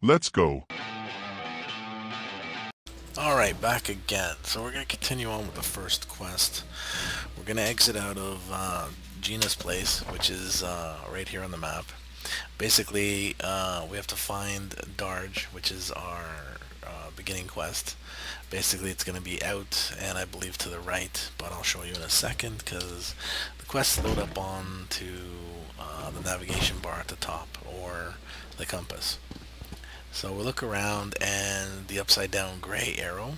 Let's go. Alright, back again. So we're going to continue on with the first quest. We're going to exit out of Gina's place, which is right here on the map. Basically, we have to find Darge, which is our beginning quest. Basically, it's going to be out and I believe to the right, but I'll show you in a second because the quests load up on to the navigation bar at the top or the compass. So we look around and the upside down gray arrow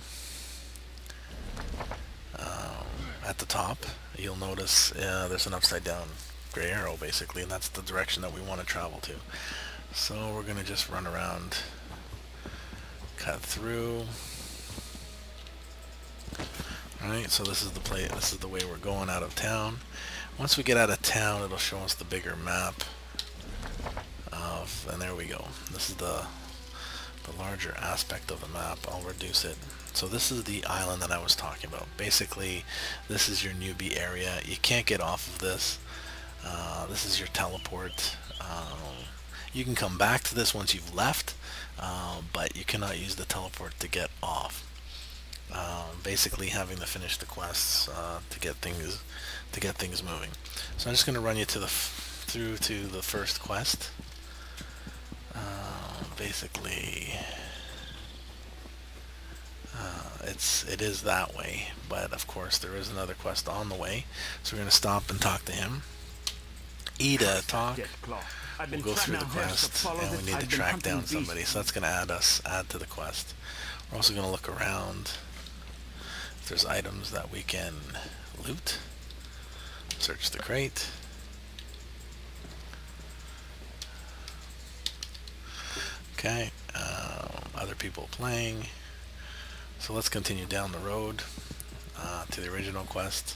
at the top, you'll notice there's an upside down gray arrow basically, and that's the direction that we want to travel to. So we're going to just run around, cut through. Alright, so this is the place, this is the way we're going out of town. Once we get out of town, it'll show us the bigger map and there we go. This is the larger aspect of the map. I'll reduce it. So this is the island that I was talking about. Basically, this is your newbie area. You can't get off of this. This is your teleport. You can come back to this once you've left, but you cannot use the teleport to get off. Basically, having to finish the quests to get things moving. So I'm just going to run you to through to the first quest. Basically, it is that way, but of course there is another quest on the way, so we're going to stop and talk to him. Ida, talk. We'll go through the quest, and we need to track down somebody, so that's going to add to the quest. We're also going to look around if there's items that we can loot. Search the crate. Okay, other people playing. So let's continue down the road to the original quest.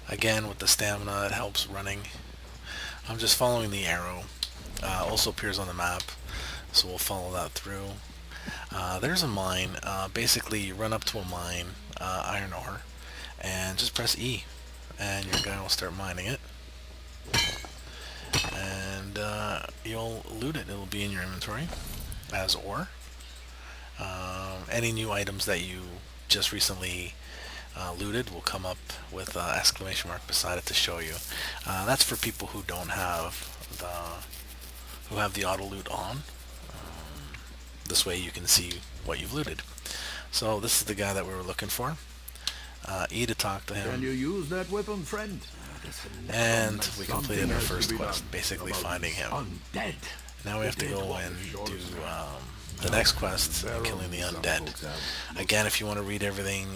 Again, with the stamina, it helps running. I'm just following the arrow. Also appears on the map, so we'll follow that through. There's a mine. Basically, you run up to a mine, iron ore, and just press E, and your guy will start mining it. And you'll loot it. It'll be in your inventory as ore. Any new items that you just recently looted will come up with exclamation mark beside it to show you. That's for people who don't have the auto loot on. This way you can see what you've looted. So this is the guy that we were looking for. E to talk to him. Can you use that weapon, friend? And we completed our first quest, basically finding him. Undead. Now we have to go and do the next quest, killing the undead. Again, if you want to read everything,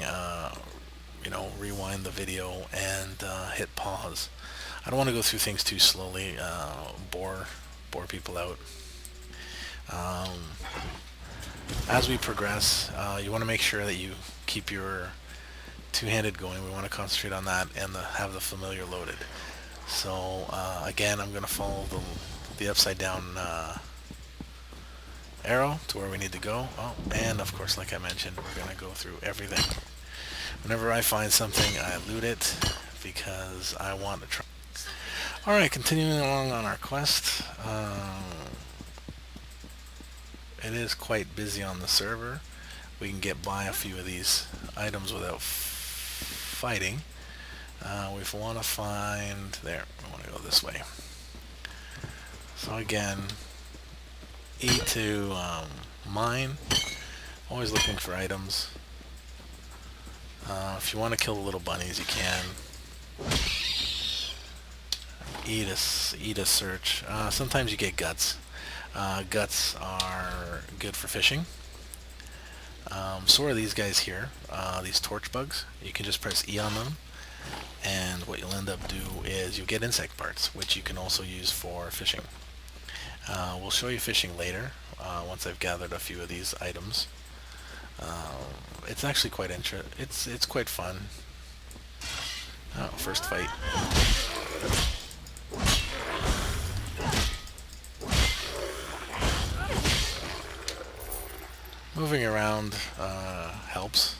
rewind the video and hit pause. I don't want to go through things too slowly, bore people out. As we progress, you want to make sure that you keep your two-handed going. We want to concentrate on that and have the familiar loaded. So again, I'm going to follow the upside down arrow to where we need to go. Oh, and of course, like I mentioned, we're going to go through everything. Whenever I find something, I loot it because I want to try. Alright, continuing along on our quest. It is quite busy on the server. We can get by a few of these items without fighting. We want to find... There, we want to go this way. So again, E to mine. Always looking for items. If you want to kill the little bunnies, you can. E to search. Sometimes you get guts. Guts are good for fishing. So are these guys here, these torch bugs. You can just press E on them, and what you'll end up do is you'll get insect parts, which you can also use for fishing. We'll show you fishing later, once I've gathered a few of these items. It's actually quite it's quite fun. Oh, first fight. Moving around helps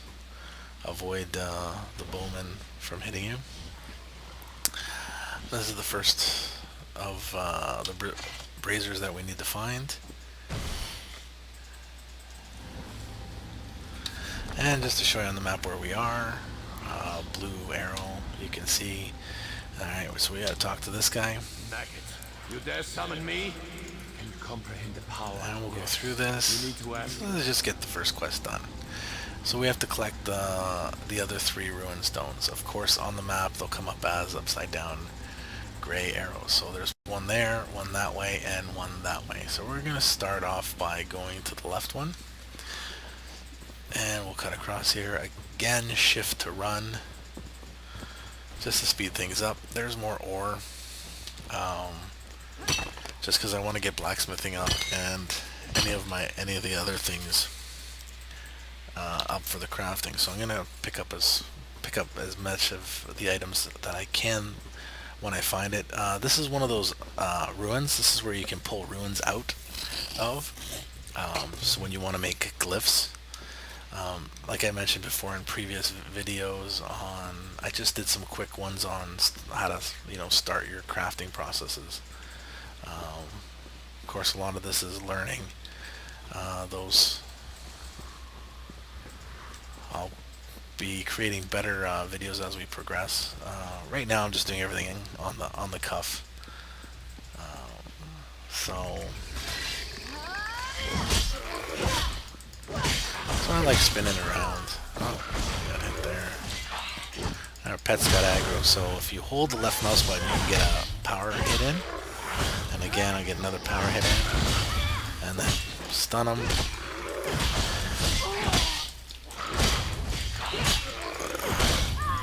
avoid the bowman from hitting you. This is the first of the braziers that we need to find. And just to show you on the map where we are, blue arrow, you can see. Alright, so we gotta talk to this guy. Maggot, you dare summon me? Can you comprehend the power? And we'll go Yes. through this. You need to ask. So let's just get the first quest done. So we have to collect the other 3 ruin stones. Of course, on the map they'll come up as upside down gray arrows. So there's one there, one that way, and one that way. So we're gonna start off by going to the left one. And we'll cut across here. Again, shift to run. Just to speed things up. There's more ore. Just because I want to get blacksmithing up and any of the other things up for the crafting. So I'm gonna pick up as much of the items that I can when I find it. This is one of those ruins. This is where you can pull ruins out of. So when you want to make glyphs. Like I mentioned before in previous videos I just did some quick ones on how to, start your crafting processes. Of course, a lot of this is learning. I'll be creating better videos as we progress. Right now, I'm just doing everything on the cuff. So I like spinning around. Oh, got hit there. Our pet's got aggro, so if you hold the left mouse button, you can get a power hit in. And again, I get another power hit in. And then stun them.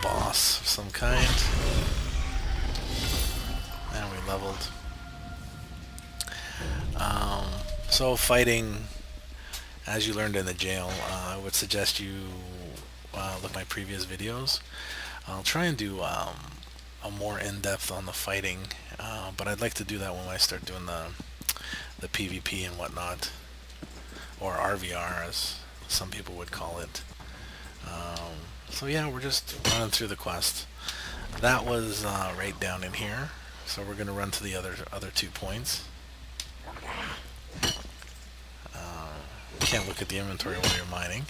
Boss of some kind. And we leveled. So fighting, as you learned in the jail, I would suggest you look at my previous videos. I'll try and do a more in-depth on the fighting, but I'd like to do that when I start doing the PvP and whatnot, or RVR as some people would call it. So yeah, we're just running through the quest. That was right down in here, so we're going to run to the other 2 points. Can't look at the inventory while you're mining.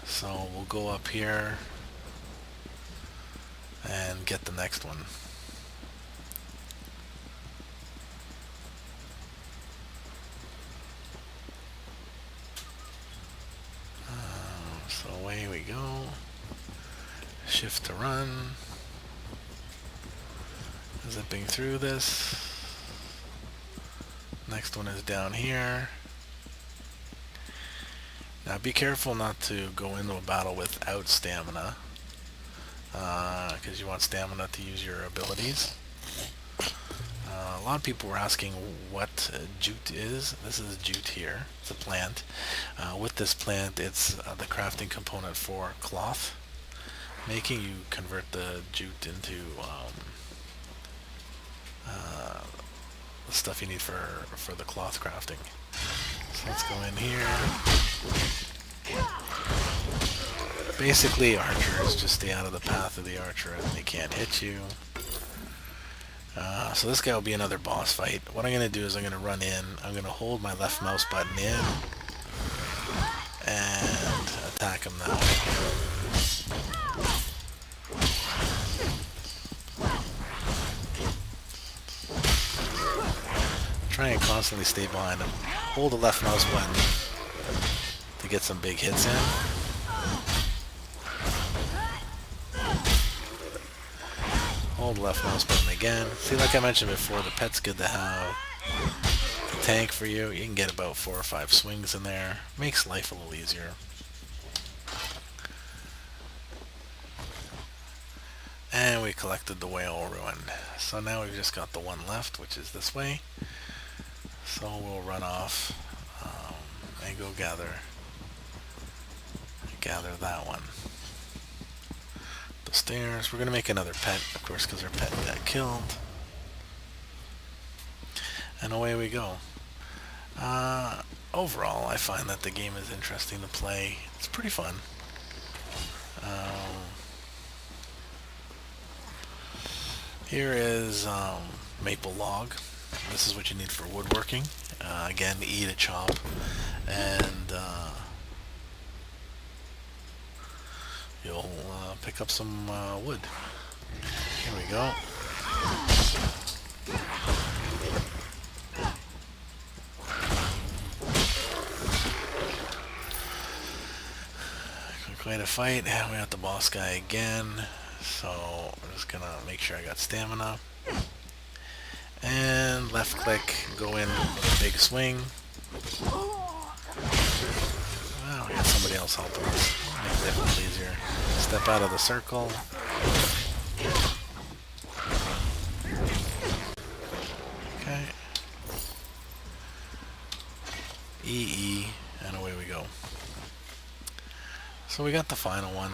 So we'll go up here and get the next one. So away we go. Shift to run. Zipping through this. Next one is down here. Now be careful not to go into a battle without stamina, because you want stamina to use your abilities. A lot of people were asking what jute is. This is jute here. It's a plant. With this plant, it's the crafting component for cloth making. You convert the jute into the stuff you need for the cloth crafting. So let's go in here. Basically, archers just stay out of the path of the archer and they can't hit you. So this guy will be another boss fight. What I'm going to do is I'm going to run in. I'm going to hold my left mouse button in and attack him that way. Try and constantly stay behind him. Hold the left mouse button to get some big hits in. Hold the left mouse button again. See, like I mentioned before, the pet's good to have. The tank for you. You can get about 4 or 5 swings in there. Makes life a little easier. And we collected the whale ruin. So now we've just got the one left, which is this way. So we'll run off and go gather that one. The stairs. We're going to make another pet, of course, because our pet got killed. And away we go. Overall, I find that the game is interesting to play. It's pretty fun. Here is maple log. This is what you need for woodworking. Again, E to chop, and you'll pick up some wood. Here we go. Quick way to fight. And we got the boss guy again. So I'm just gonna make sure I got stamina. And left click, go in with a big swing. Well, we got somebody else helping us. Make life a little easier. Step out of the circle. Okay. EE, and away we go. So we got the final one.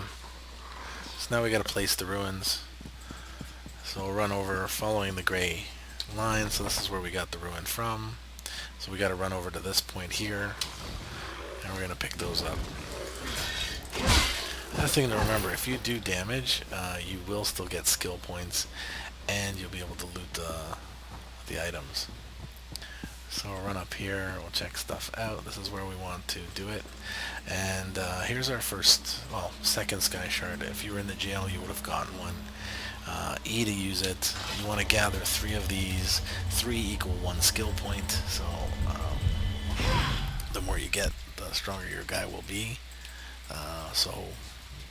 So now we gotta place the ruins. So we'll run over following the gray line. So this is where we got the ruin from. So we gotta run over to this point here. And we're gonna pick those up. Another thing to remember, if you do damage, you will still get skill points. And you'll be able to loot the items. So we'll run up here, we'll check stuff out. This is where we want to do it. And here's our second sky shard. If you were in the jail, you would have gotten one. E to use it. You want to gather 3 of these. 3 equal 1 skill point. So the more you get, the stronger your guy will be. So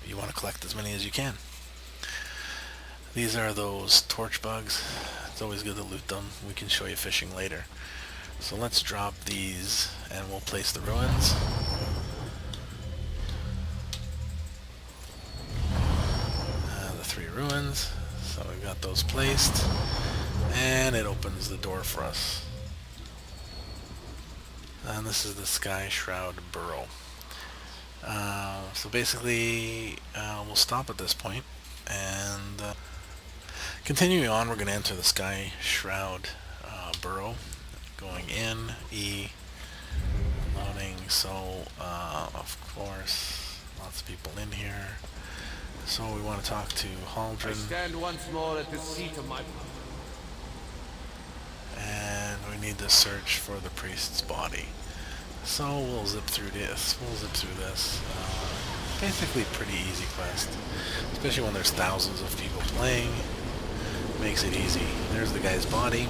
you want to collect as many as you can. These are those torch bugs. It's always good to loot them. We can show you fishing later. So let's drop these and we'll place the ruins. The 3 ruins. So we've got those placed. And it opens the door for us. And this is the Sky Shroud Burrow. So basically, we'll stop at this point. And continuing on, we're going to enter the Sky Shroud Burrow. Going in, E, loading, so of course, lots of people in here. So we want to talk to I Haldren, stand once more at the seat of my... and we need to search for the priest's body. So we'll zip through this. Basically pretty easy quest, especially when there's thousands of people playing. Makes it easy. There's the guy's body.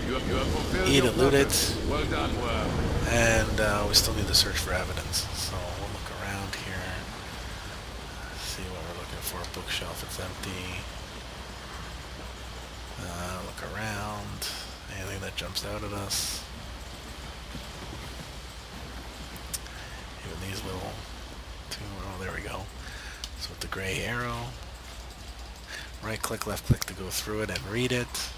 You have fulfilled E to your loot purpose. it. Well done, worm. And we still need to search for evidence. So we'll look around here. See what we're looking for. Bookshelf, it's empty. Look around. Anything that jumps out at us. Even these little two. Oh, there we go. So with the gray arrow. Right click, left click to go through it and read it.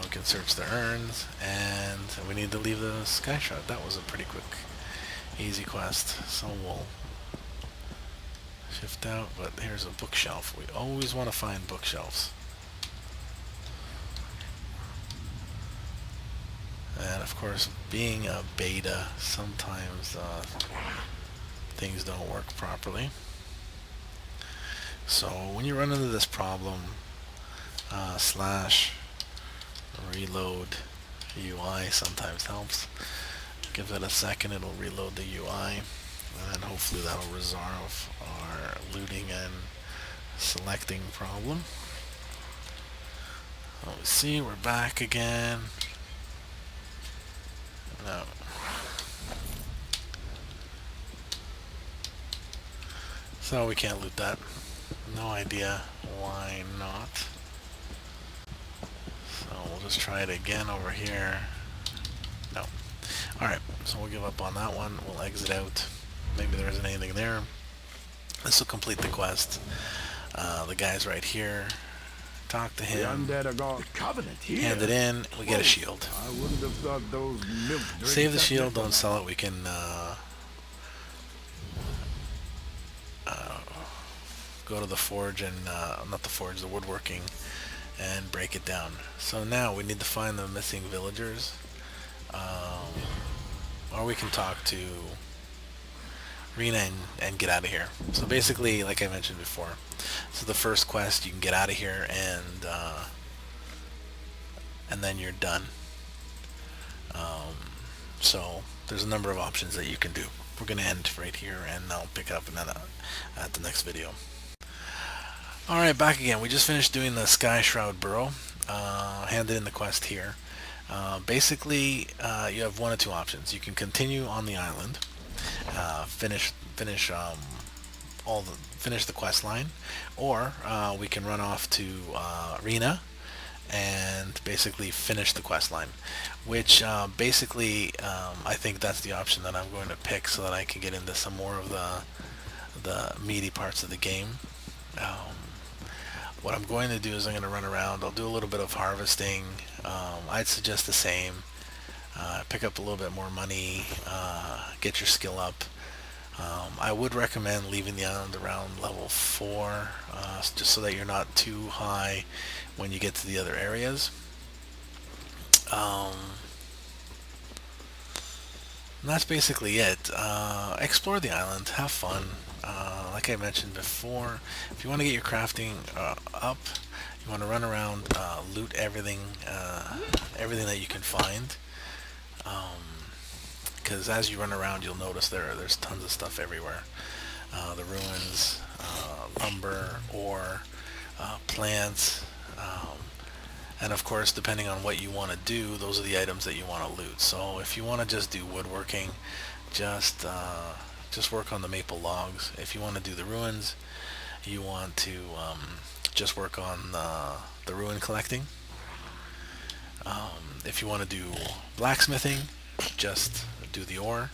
We can search the urns, and we need to leave the Sky Shroud. That was a pretty quick, easy quest. So we'll shift out, but here's a bookshelf. We always want to find bookshelves. And of course, being a beta, sometimes things don't work properly. So when you run into this problem, slash reload UI sometimes helps. Give it a second, it'll reload the UI, and hopefully that'll resolve our looting and selecting problem. Let's see, we're back again. No. So we can't loot that. No idea why not. So we'll just try it again over here. No. Alright, so we'll give up on that one. We'll exit out. Maybe there isn't anything there. This will complete the quest. The guy's right here. Talk to The him. undead are gone. The Covenant here. Hand it in. We get a shield. I wouldn't have thought those milk drinks Save the up shield. there. Don't sell it. We can go to the forge and not the forge, the woodworking, and break it down. So now we need to find the missing villagers, or we can talk to Rena and get out of here. So basically, like I mentioned before, this is the first quest. You can get out of here and then you're done. So there's a number of options that you can do. we're going to end right here, and I'll pick up and then at the next video. Alright, back again. We just finished doing the Sky Shroud Burrow. Handed in the quest here. Basically, you have one of two options. You can continue on the island, finish the quest line, or we can run off to Rena and basically finish the quest line, which basically I think that's the option that I'm going to pick so that I can get into some more of the meaty parts of the game. What I'm going to do is I'm going to run around. I'll do a little bit of harvesting. I'd suggest the same. Pick up a little bit more money, get your skill up. I would recommend leaving the island around level 4, just so that you're not too high when you get to the other areas. And that's basically it. Explore the island, have fun. Like I mentioned before, if you want to get your crafting up, you want to run around, loot everything that you can find. Because as you run around, you'll notice there's tons of stuff everywhere. The ruins, lumber, ore, plants, and of course, depending on what you want to do, those are the items that you want to loot. So if you want to just do woodworking, just work on the maple logs. If you want to do the ruins, you want to just work on the ruin collecting. If you want to do blacksmithing, just do the ore.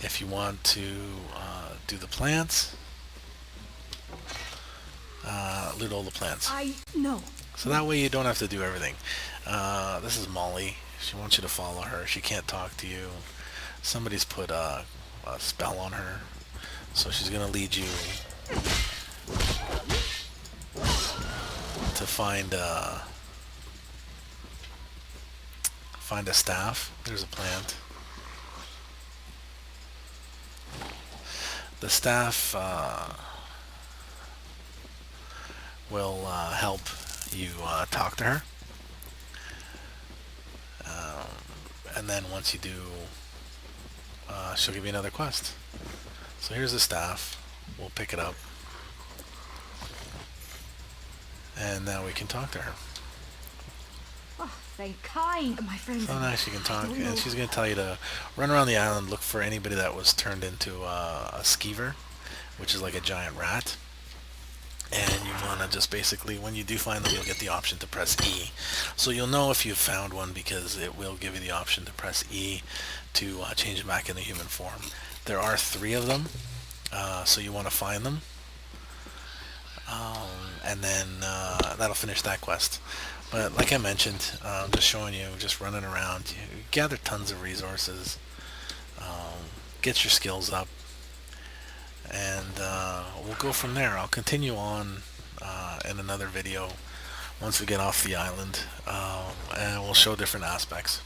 If you want to do the plants, loot all the plants. I know. So that way you don't have to do everything. This is Molly. She wants you to follow her. She can't talk to you. Somebody's put a spell on her. So she's going to lead you to find a staff. There's a plant. The staff will help you talk to her. And then once you do, she'll give you another quest. So here's the staff. We'll pick it up. And now we can talk to her. Oh, they kind. My friends. So now she can talk, and she's going to tell you to run around the island, look for anybody that was turned into a skeever, which is like a giant rat. And you want to just basically, when you do find them, you'll get the option to press E. So you'll know if you've found one because it will give you the option to press E to change them back into human form. There are 3 of them, so you want to find them. And then that'll finish that quest. But like I mentioned, I'm just showing you, just running around. You gather tons of resources, get your skills up, and we'll go from there. I'll continue on in another video once we get off the island, and we'll show different aspects.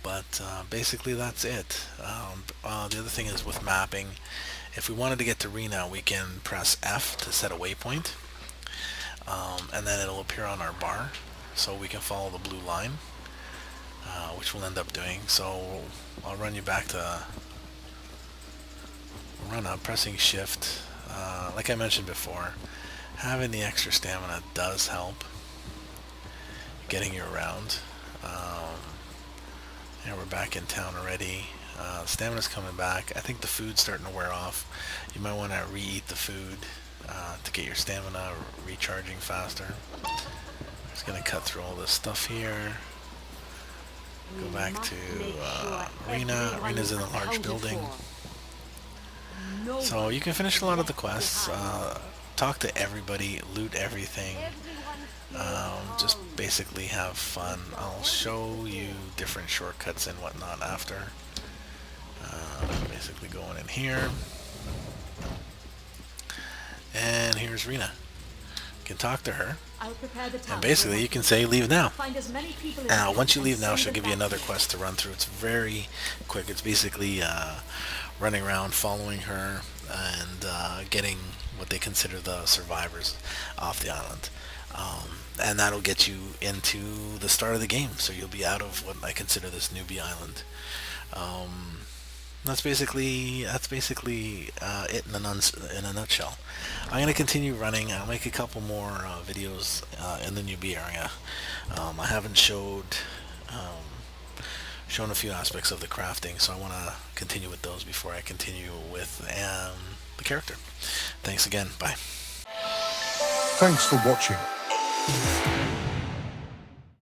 But basically that's it. The other thing is with mapping, if we wanted to get to Rena, we can press F to set a waypoint, and then it'll appear on our bar, so we can follow the blue line, which we'll end up doing. So I'll run you back to Rena, pressing shift. Like I mentioned before, having the extra stamina does help getting you around. Yeah, we're back in town already. Stamina's coming back. I think the food's starting to wear off. You might want to re-eat the food to get your stamina recharging faster. Just gonna cut through all this stuff here. Go back to Rena. Rena's in a large building. So you can finish a lot of the quests, talk to everybody, loot everything, just basically have fun. I'll show you different shortcuts and whatnot after. Basically going in here. And here's Rena. You can talk to her. And basically you can say leave now. Once you leave now, she'll give you another quest to run through. It's very quick. It's basically running around, following her, and getting what they consider the survivors off the island. And that'll get you into the start of the game, so you'll be out of what I consider this newbie island. That's basically it in a nutshell. I'm gonna continue running. I'll make a couple more videos in the newbie area. I haven't shown a few aspects of the crafting, so I want to continue with those before I continue with the character. Thanks again. Bye. Thanks for watching.